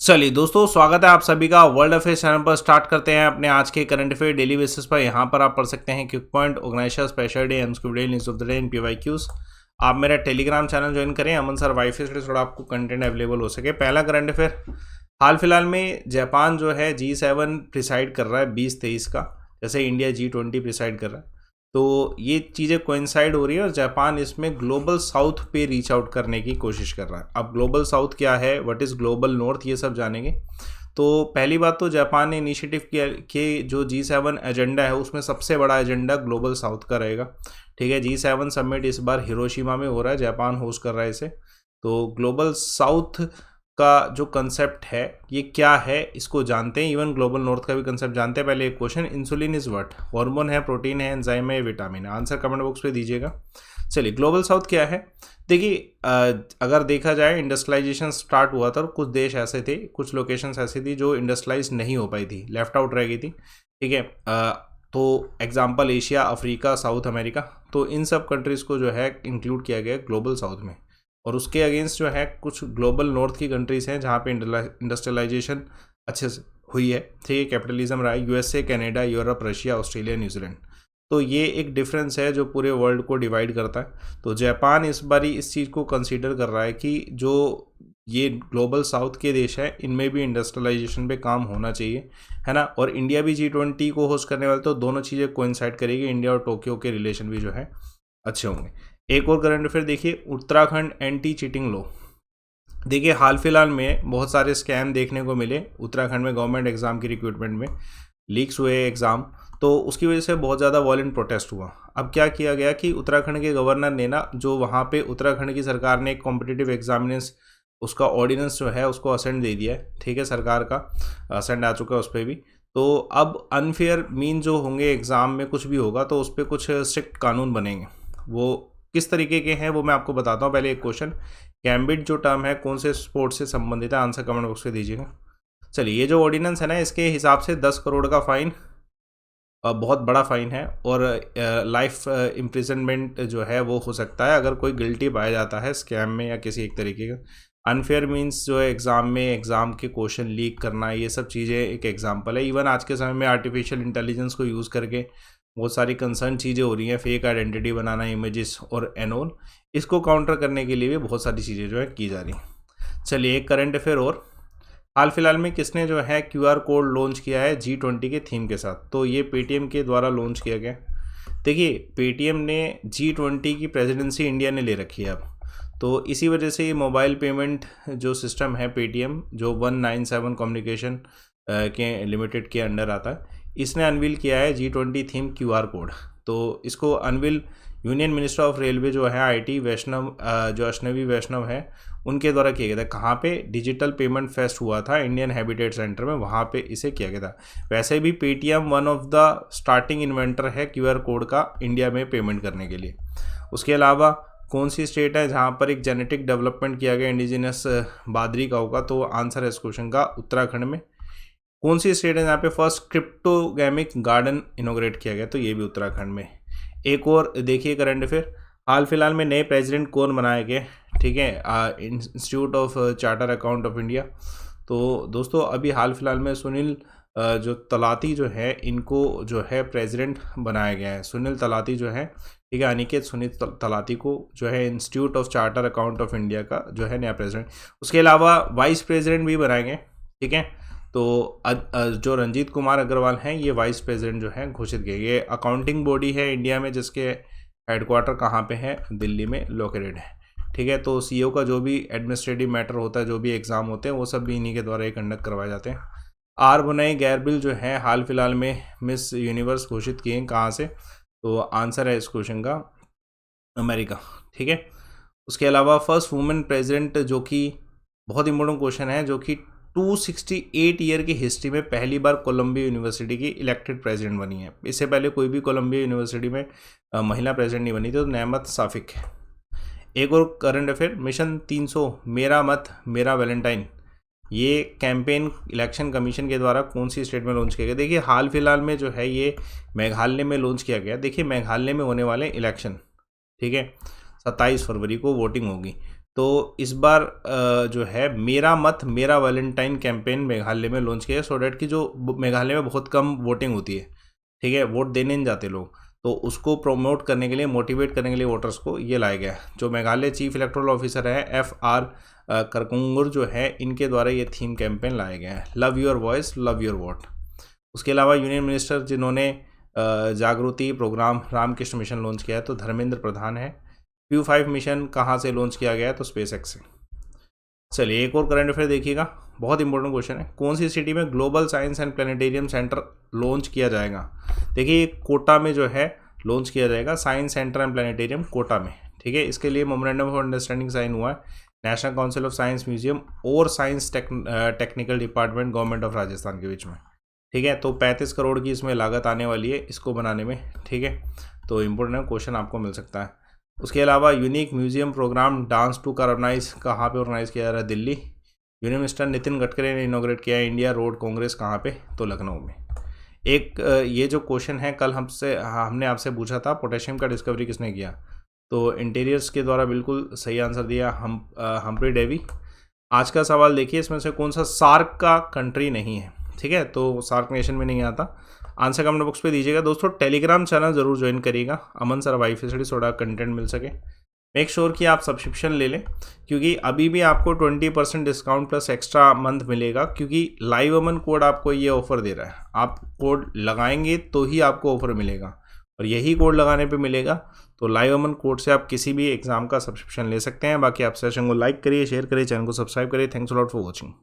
चलिए दोस्तों, स्वागत है आप सभी का वर्ल्ड अफेयर्स चैनल पर। स्टार्ट करते हैं अपने आज के करंट अफेयर डेली बेसिस पर। यहाँ पर आप पढ़ सकते हैं quick point, organisation, special day, MSQ day, news of the day and PYQs. आप मेरा टेलीग्राम चैनल ज्वाइन करें, अमन सर वाईफाई से थोड़ा आपको कंटेंट अवेलेबल हो सके। पहला करंट अफेयर, हाल फिलहाल में जापान जो है G7 प्रिसाइड कर रहा है 2023 का, जैसे इंडिया G20 प्रिसाइड कर रहा है। तो ये चीज़ें कोइंसाइड हो रही है और जापान इसमें ग्लोबल साउथ पे रीच आउट करने की कोशिश कर रहा है। अब ग्लोबल साउथ क्या है, व्हाट इज़ ग्लोबल नॉर्थ, ये सब जानेंगे। तो पहली बात तो जापान ने इनिशिएटिव किया कि जो G7 एजेंडा है उसमें सबसे बड़ा एजेंडा ग्लोबल साउथ का रहेगा। ठीक है, G7 समिट इस बार हिरोशिमा में हो रहा है, जापान होस्ट कर रहा है इसे। तो ग्लोबल साउथ का जो कंसेप्ट है ये क्या है, इसको जानते हैं। इवन ग्लोबल नॉर्थ का भी कंसेप्ट जानते हैं। पहले एक question, insulin is what? Hormone है, प्रोटीन है, एंजाइम है, विटामिन है? आंसर कमेंट बॉक्स पे दीजिएगा। चलिए, ग्लोबल साउथ क्या है? देखिए, अगर देखा जाए इंडस्ट्रियलाइजेशन स्टार्ट हुआ था, कुछ देश ऐसे थे, कुछ लोकेशंस ऐसी थी जो इंडस्ट्रियलाइज नहीं हो पाई थी, लेफ्ट आउट रह गई थी। ठीक है, तो example Asia, Africa, south America, तो इन सब कंट्रीज़ को जो है इंक्लूड किया गया ग्लोबल साउथ में। और उसके अगेंस्ट जो है कुछ ग्लोबल नॉर्थ की कंट्रीज़ हैं जहाँ पे इंडस्ट्रियलाइजेशन अच्छे से हुई है। ठीक है, कैपिटलिज्म रहा है, USA, Canada, Europe, Russia, Australia, New Zealand. तो ये एक डिफरेंस है जो पूरे वर्ल्ड को डिवाइड करता है। तो जापान इस बारी इस चीज़ को कंसीडर कर रहा है कि जो ये ग्लोबल साउथ के देश हैं इनमें भी इंडस्ट्रियलाइजेशन पे काम होना चाहिए, है ना। और इंडिया भी G20 को होस्ट करने वाले, तो दोनों चीज़ें कोइंसाइड करेगी। इंडिया और टोक्यो के रिलेशन भी जो है अच्छे होंगे। एक और करंट अफेयर देखिए, उत्तराखंड एंटी चीटिंग लॉ। देखिए, हाल फिलहाल में बहुत सारे स्कैम देखने को मिले उत्तराखंड में, गवर्नमेंट एग्जाम की रिक्रूटमेंट में लीक्स हुए एग्ज़ाम, तो उसकी वजह से बहुत ज़्यादा वॉलेंट प्रोटेस्ट हुआ। अब क्या किया गया कि उत्तराखंड के गवर्नर ने ना, जो वहाँ पे उत्तराखंड की सरकार ने एक कॉम्पिटिटिव एग्जामिनेंस उसका ऑर्डिनेंस जो है उसको असेंट दे दिया है। ठीक है, सरकार का असेंट आ चुका है उस पर भी। तो अब अनफेयर मीन जो होंगे एग्ज़ाम में, कुछ भी होगा तो उस पर कुछ स्ट्रिक्ट कानून बनेंगे। वो किस तरीके के हैं वो मैं आपको बताता हूँ। पहले एक क्वेश्चन, गैम्बिट जो टर्म है कौन से स्पोर्ट से संबंधित है? आंसर कमेंट बॉक्स में दीजिएगा। चलिए, ये जो ऑर्डिनेंस है ना, इसके हिसाब से 10 करोड़ का फाइन, बहुत बड़ा फाइन है, और लाइफ इम्प्रिजनमेंट जो है वो हो सकता है अगर कोई गिल्टी पाया जाता है स्कैम में या किसी एक तरीके का। अनफेयर मीन्स जो है एग्ज़ाम में एग्ज़ाम के क्वेश्चन लीक करना, ये सब चीज़ें एक एग्जांपल है। इवन आज के समय में आर्टिफिशियल इंटेलिजेंस को यूज़ करके बहुत सारी कंसर्न चीज़ें हो रही हैं, फेक आइडेंटिटी बनाना, इमेजेस और एनोल, इसको काउंटर करने के लिए भी बहुत सारी चीज़ें जो है की जा रही हैं। चलिए, एक करंट अफेयर और, हाल फिलहाल में किसने जो है QR कोड लॉन्च किया है G20 के थीम के साथ? तो ये पेटीएम के द्वारा लॉन्च किया गया। देखिए, पेटीएम ने G20 की प्रेसिडेंसी इंडिया ने ले रखी है अब, तो इसी वजह से ये मोबाइल पेमेंट जो सिस्टम है पेटीएम, जो 197 कम्युनिकेशन के लिमिटेड के अंडर आता है, इसने अनवील किया है G20 थीम QR कोड। तो इसको unveil union minister of railway जो है IT वैष्णव, जो अश्नवी वैष्णव है, उनके द्वारा किया गया था। कहाँ पे? डिजिटल पेमेंट फेस्ट हुआ था इंडियन हैबिटेट सेंटर में, वहाँ पे इसे किया गया था। वैसे भी Paytm one of the starting inventor है QR कोड का इंडिया में पेमेंट करने के लिए। उसके अलावा कौन सी स्टेट है जहाँ पर एक जेनेटिक डेवलपमेंट किया गया इंडिजिनस बादरी काऊ का? तो आंसर है इस क्वेश्चन का उत्तराखंड में। कौन सी स्टेट है जहाँ पे फर्स्ट क्रिप्टोगैमिक गार्डन इनोग्रेट किया गया? तो ये भी उत्तराखंड में। एक और देखिए करंट अफेयर, हाल फिलहाल में नए प्रेसिडेंट कौन बनाए गए? ठीक है, institute of charter account of India. तो दोस्तों, अभी हाल फिलहाल में सुनील जो तलाती जो है, इनको जो है प्रेसिडेंट बनाया गया है। सुनील तलाती जो है, ठीक है, अनिकेत सुनील तलाती को जो है institute of charter account of India का जो है नया प्रेसिडेंट। उसके अलावा वाइस प्रेसिडेंट भी बनाए गए। ठीक है, तो जो रंजीत कुमार अग्रवाल हैं, ये वाइस प्रेसिडेंट जो है घोषित किए। ये अकाउंटिंग बॉडी है इंडिया में जिसके हेडक्वार्टर कहाँ पे है? दिल्ली में लोकेटेड है। ठीक है, तो CEO का जो भी एडमिनिस्ट्रेटिव मैटर होता है, जो भी एग्ज़ाम होते हैं, वो सब भी इन्हीं के द्वारा ही कंडक्ट करवाए जाते हैं। आर बनाई गैरबिल जो है हाल फिलहाल में मिस यूनिवर्स घोषित किए हैं, कहाँ से? तो आंसर है इस क्वेश्चन का अमेरिका। ठीक है, उसके अलावा फर्स्ट वुमेन प्रेसिडेंट, जो कि बहुत इंपॉर्टेंट क्वेश्चन है, जो कि 268 ईयर की हिस्ट्री में पहली बार कोलंबिया यूनिवर्सिटी की इलेक्टेड प्रेसिडेंट बनी है। इससे पहले कोई भी कोलंबिया यूनिवर्सिटी में महिला प्रेसिडेंट नहीं बनी थी, तो नेमत साफिक है। एक और करंट अफेयर, मिशन 300 मेरा मत मेरा वैलेंटाइन, ये कैंपेन इलेक्शन कमीशन के द्वारा कौन सी स्टेट में लॉन्च किया गया? देखिए, हाल फिलहाल में जो है ये मेघालय में लॉन्च किया गया। देखिए, मेघालय में होने वाले इलेक्शन, ठीक है, 27 फरवरी को वोटिंग होगी। तो इस बार जो है मेरा मत मेरा वैलेंटाइन कैंपेन मेघालय में लॉन्च किया है, सो डैट कि जो मेघालय में बहुत कम वोटिंग होती है, ठीक है, वोट देने नहीं जाते लोग, तो उसको प्रोमोट करने के लिए, मोटिवेट करने के लिए वोटर्स को ये लाया गया है। जो मेघालय चीफ इलेक्टोरल ऑफिसर है FR करकुंगुर जो है, इनके द्वारा ये थीम कैंपेन लाया गया है, love your voice love your vote. उसके अलावा यूनियन मिनिस्टर जिन्होंने जागृति प्रोग्राम रामकृष्ण मिशन लॉन्च किया है तो धर्मेंद्र प्रधान है। Q5 मिशन कहाँ से लॉन्च किया गया है तो स्पेस एक्स से। चलिए एक और करंट अफेयर देखिएगा, बहुत इंपॉर्टेंट क्वेश्चन है। कौन सी सिटी में global science and planetarium centre launch किया जाएगा? देखिए कोटा में जो है लॉन्च किया जाएगा science centre and planetarium Kota में, ठीक है। इसके लिए मेमोरेंडम ऑफ अंडरस्टैंडिंग साइन हुआ है National Council of Science Museum और science technical department government of Rajasthan के बीच में, ठीक है। तो 35 करोड़ की इसमें लागत आने वाली है इसको बनाने में, ठीक है। तो इम्पोर्टेंट क्वेश्चन आपको मिल सकता है। उसके अलावा unique museum programme dance to organise कहाँ पे ऑर्गेनाइज किया जा रहा है? दिल्ली। यूनियन मिनिस्टर नितिन गडकरी ने इनॉग्रेट किया है इंडिया रोड कांग्रेस कहाँ पे? तो लखनऊ में। एक ये जो क्वेश्चन है कल हमने आपसे पूछा था, पोटेशियम का डिस्कवरी किसने किया? तो इंटीरियर्स के द्वारा बिल्कुल सही आंसर दिया हम्फ्री डेवी। आज का सवाल देखिए, इसमें से कौन सा सार्क का कंट्री नहीं है, ठीक है, तो सार्क नेशन में नहीं आता। आंसर कमेंट बॉक्स पे दीजिएगा। दोस्तों टेलीग्राम चैनल जरूर ज्वाइन करिएगा, अमन सर वाई फैसिलिटी थोड़ा कंटेंट मिल सके। मेक श्योर कि आप सब्सक्रिप्शन ले लें, क्योंकि अभी भी आपको 20% डिस्काउंट प्लस एक्स्ट्रा मंथ मिलेगा, क्योंकि लाइव अमन कोड आपको ये ऑफर दे रहा है। आप कोड लगाएंगे तो ही आपको ऑफर मिलेगा, और यही कोड लगाने पे मिलेगा। तो लाइव अमन कोड से आप किसी भी एग्जाम का सब्सक्रिप्शन ले सकते हैं। बाकी आप सेशन को लाइक करिए, शेयर करिए, चैनल को सब्सक्राइब करिए। Thanks a lot for watching.